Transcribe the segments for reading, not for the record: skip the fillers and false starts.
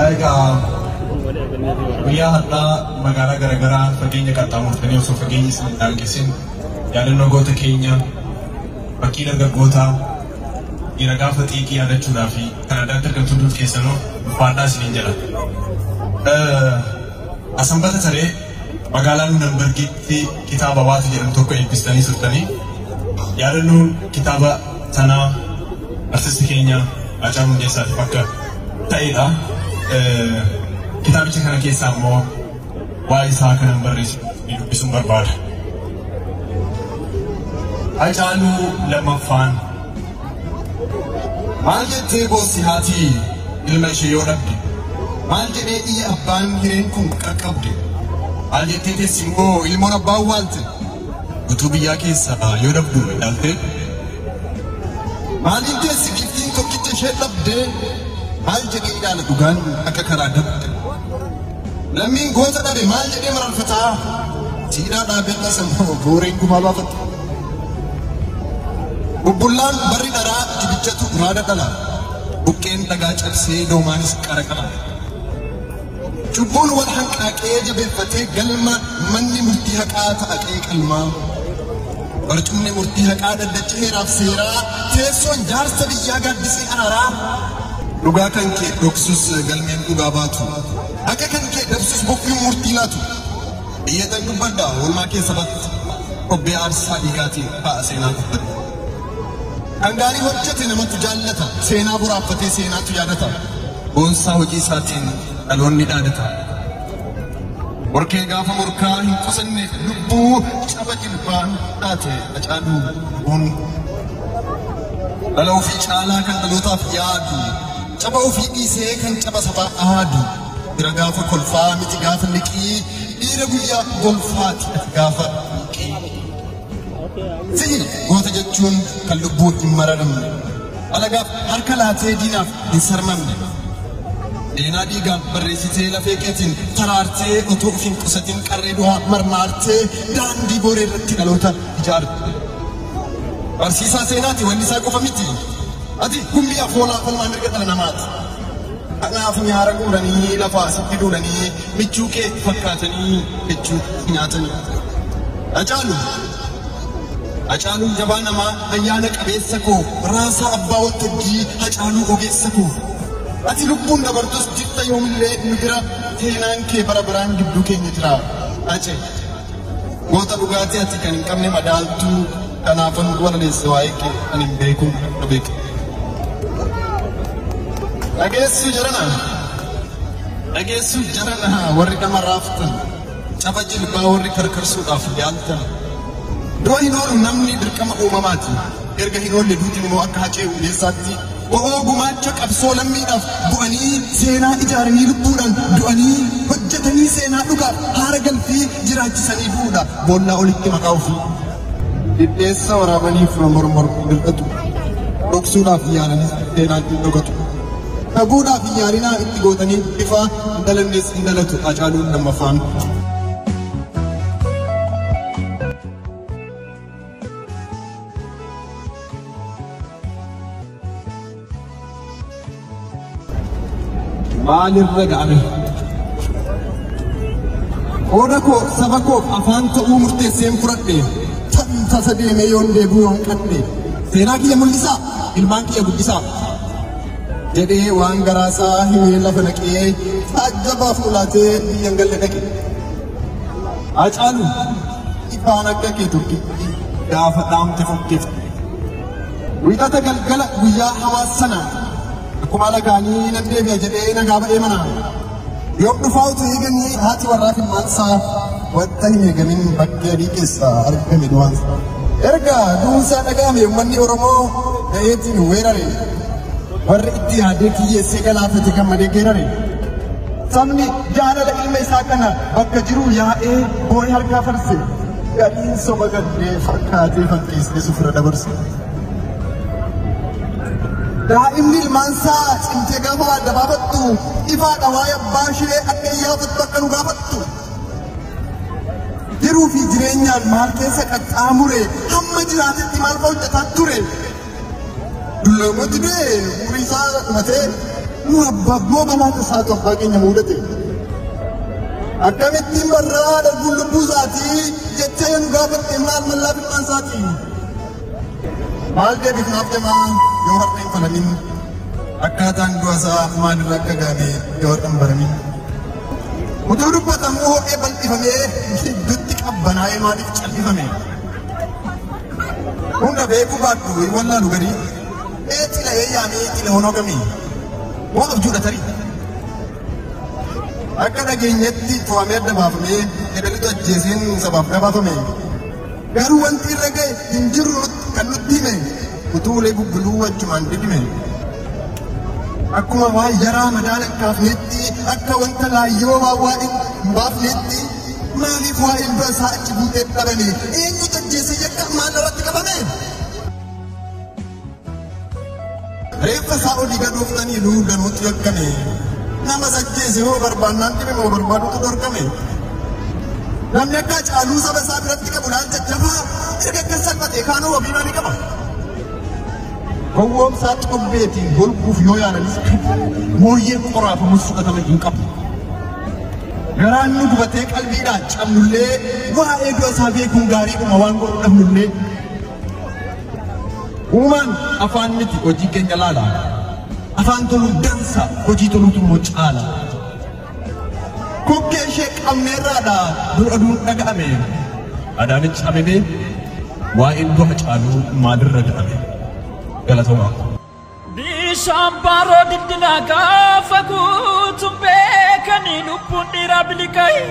Egaa guyyaa har'aa magaalaa garaagaraa fageenya qaxxaamurtanii osoo fageenyi isin hin daangessin yaadannoo goota keenya bakkii dargaggootaa dhiira gaafa xiiqii yaadachuudhaa fi kan addaatti argamtu duut keessanoo ulfaadhaa isiniin jedha. Asanbata taree magaalaa Nuunanbargiitti kitaaba Waati jedhamu tokko eebbistanii turtanii yaadannoon kitaaba sanaa artisti keenya Hacaaluu Hundeessaatiif akka ta'edha. Kitaabicha kana keessaa immoo waa'ee isaa kanan barreessu dubbisuun barbaada. Hacaaluu lammaffaan maal jettee boossi haatii ilma ishee yoo dhabde? Maal jedhee iyya abbaan hireen kun qaqqabde? Maal jettee teessi immoo ilmoon abbaan waalte? Utuu biyyaa keessaa yoo dhabdu ilaalte? Maaliin teessi giftiin tokkicha ishee dhabde? Maal jedhee ilaala dhugaan akka karaa dabde? Lammiin goota dhabe maal jedhee mararfataa? Siidhaa dhaabedha sammuu booreen gumaa baafata. Bubbullaan barri dharaa dibichatu raada dhala. Buqqeen dhagaa cabsee doomaanis qara qaba. Cubbuun wal hanqaaqee jabeeffatee galma manni murtii haqaa ta'aqee qalmaa. Barcumni murtii haqaa daddachee heeraaf seeraa teessoon jaarsa biyyaa gaaddisee araaraa. Dhugaa kan kee dhoksus galmeen dhugaa baatu. Akka kan kee dabsus bokkuun murtii laatu. Biyyatan dubbadda oolmaa keessa baatti. Obbee aarsaa dhiigaatiin ha'a seenaa dubbadda. Kan gaarii hojjete namatti jaallata. Seenaa buraaffatee seenaatu yaadata. Boonsaa hojii isaatiin dhaloonni dhaadata. Morkee gaafa morkaa hin qusanne lubbuu caba jilbaan dhaate Hacaaluu dhuguun. Dhala ofii caalaa kan dhalootaaf yaadu. Caba ofii dhiisee kan caba sabaa aadu. Dhiira gaafa kolfaa miti gaafa liqii. Dhiira guyyaa golfaati ati gaafa liqii. Sihi goota jechuun kan lubbuu hin mararamne. Alagaaf harka laatee diinaaf hin sarmamne. Deenaa dhiigaan barreessitee lafee keetiin taraartee otoo of hin qusatin qarree du'aa marmaartee daandii booree irratti dhaloota ijaarte. Barsiisaa seenaati wanni isaa qofa miti. Ati gumbii afoolaa falmaa mirga dhala namaati. Kanaaf nyaara guuranii lafaa sitti duudhanii michuu kee fakkaatanii michuu nyaatanii. Hacaaluun jabaa namaa ayyaana qabeessa koo raasaa abbaa waltajjii Hacaaluu ogeessa koo. Ati lubbuun dabartus jirta yoomillee nu bira seenaan kee bara baraan gidduu keenya jira. Hacee goota dhugaatii ati kan hin qabne madaaltuu kanaafan walaleesse waa'ee kee kan hin beekuun akka beeku. Dhageessu jarana warri dhama raaftan caba jilbaa warri karkarsuudhaaf yaaltan. Dura hin oolu namni dirqama uumamaati. Erga hin oolle duutiin immoo akka Hacee Hundeessaatti bo'oo gumaacha qabsoo lammiidhaaf bu'anii seenaa ijaaranii lubbuudhaan du'anii hojjetanii seenaa dhugaaf haara galfii jiraachisanii bu'uudha. Boollaa olitti maqaa ofii dhidheessa waraabanii fura mormor dirqatu. Dhoksuudhaaf yaalanis seenaa ittiin dhokatu. Dhabuudhaaf yaalinaa itti gootanii bifa dalandees hin dhalatu Hacaaluun lammaffaan. Maalirra ga'ame? Qooda koo saba koo afaan ta'uu murteesseen fudhadhe tasa deemee yoon deebi'uu hanqadhe seenaa kiyya mul'isaa ilmaan kiyya guddisaa jedhee waan garaasaa himee lafa naqee taajjabaaf ulaatee biyyan galle dhaqe. Hacaaluu ifaan akka kee tokkitti gaafa dhaamte fakkeefte. Wiixata galgala guyyaa hawaasa sanaa akkuma lagaanii nan deebi'a jedhee nagaa ba'ee manaa. Yoom dhufaa utuu eeganii haati warraaf ilmaansaa wanta hin eegamin bakkee adii keessaa argame du'aansa. Erga du'uunsaa dhaga'ame uummanni Oromoo ga'eetiin weerare. Warri itti yaadee kiyyeessee galaafate gammadee geerare. Sabni jaalala ilma isaa kana bakka jiru yaa'ee boo'ee harkaa farse. Gadiin soba gaddee fakkaatee fakkeessee sufura dabarse. Daa'imni ilmaansaa cimtee gaafa adda baafattu ifaadha waa'ee abbaa ishee akka iyyaafattu akka nu gaafattu. Jiruu fi jireenyaan maal keessa qaxxaamure hamma jiraatetti maal fa'aa hojjetaa ture. Dulloomotti du'e umurii isaa dhumatee nu abbaa balaata isaatu abbaa keenya mudate. Akkamittiin barraa darbuun lubbuu isaatii jettee nu gaafatte maal mallaa filmaan isaatii. Maal deebifnaaf deemaa yoo har'a hin falamin akkaataan du'a isaa maalirra akka gaame yoo har'a hin baramin. Utuu dubbatamuu ho'ee bal'ifamee gidduutti qabbanaa'ee maaliif callifame? Hunda beekuu baadhu wallaalu garii eetila eeyyaamee eetila honogamee waan abjuudha tarii. Akka dhageenyetti to'amee adda baafamee edalitu ajjeeseen sabaaf gabaafame. Garuu wanti irra ga'e hin jirru kan nutti hime utuu ulee bubbuluu wajjumaan didime. Akkuma waa yaraa madaala kaafnetti akka wanta laayyoo waa hin baafnetti maaliif waa ilma isaa achi buutee dhabame eenyu ajjeese yakka maal irratti qabame? Reeffa isaa olii gadooftanii nuu ganuutti yakkame. Nama ajjeese hoo barbaannaan dhibe moo barbaadutu dorgame. Namni akka caaluu saba isaa biratti qabu laal jajjabaa erga akka salphatee kaanuu wabii maalii qaba? Gowwoomsaa xobbeetiin golguuf yoo yaalanis mooyyee qoraafamus fudhatama hin qabu. Garaan nu gubatee qalbiidhaan cabnullee waa'ee du'a isaa beekuun gaariidhuma waan godhu dhabnullee. Uumaan afaan miti hojii keenya laala. Afaan toluu dansa hojii toluutu immoo caala. Kokkee ishee qabneerraadha dur aduun dhaga'ame. Adaanichi Abebee waa'een du'a caaluu maalirra ga'ame? Galatoomaa. Bishaan baaroo dildilaa gaafa guutuun beekanii lubbuun dhiiraa biliqaayi.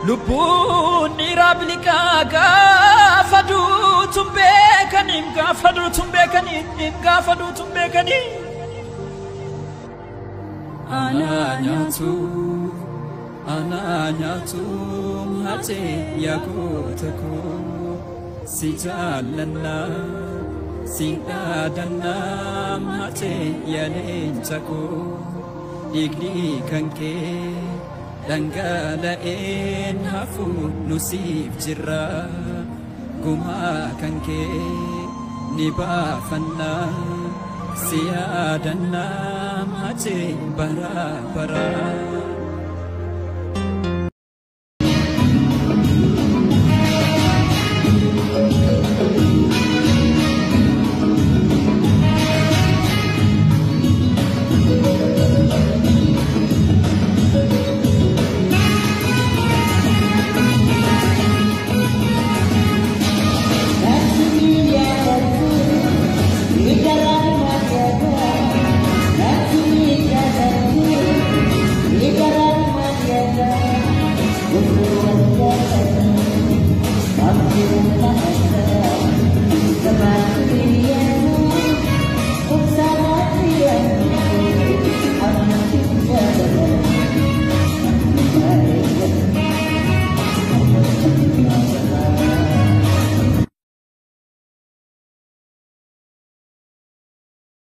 Lubbuun dhiiraa biliqaa gaafa duutuun beekanii gaafa duutuun beekanii gaafa duutuun beekanii. Ananyatu hate yagootako si jaallanna si dhaadanna hate yaleencako dhiigni kan kee dhangala'een hafu nusiif jirra gumaa kan kee ni baafanna. Siya dan nam hati bara bara.